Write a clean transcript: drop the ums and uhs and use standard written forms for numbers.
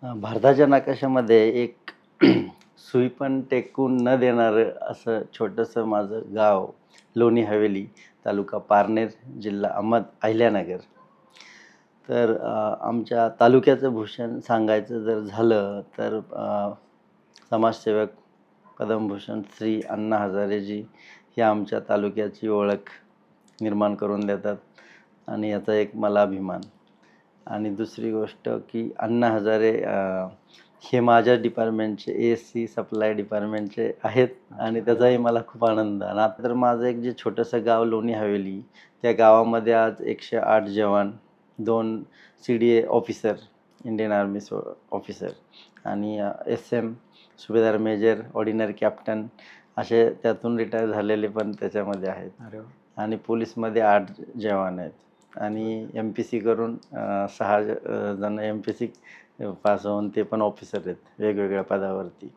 भारताच्या नकाशामध्ये एक सुई पण टेकून न देणारं असं छोटंसं माझं गाव लोणी हवेली, तालुका पारनेर, जिल्हा अहिल्यानगर. तर आमच्या तालुक्याचं भूषण सांगायचं जर झालं तर समाजसेवक पद्मभूषण श्री अण्णा हजारेजी हे आमच्या तालुक्याची ओळख निर्माण करून देतात आणि याचा एक मला अभिमान. आणि दुसरी गोष्ट की अण्णा हजारे हे माझ्या डिपार्टमेंटचे ए-एस-सी सप्लाय डिपार्टमेंटचे आहेत आणि त्याचाही मला खूप आनंद. आणि आता तर माझं एक जे छोटंसं गाव लोणी हवेली, त्या गावामध्ये आज 108 जवान, 2 सी-डी-ए ऑफिसर, इंडियन आर्मी ऑफिसर आणि एस-एम, सुभेदार मेजर, ऑर्डिनरी कॅप्टन असे त्यातून रिटायर झालेले पण त्याच्यामध्ये आहेत. अरे वा. आणि पोलीसमध्ये 8 जवान आहेत आणि एम-पी-सी करून 6 जण एम-पी-सी पास होऊन ते पण ऑफिसर आहेत वेगवेगळ्या पदावरती.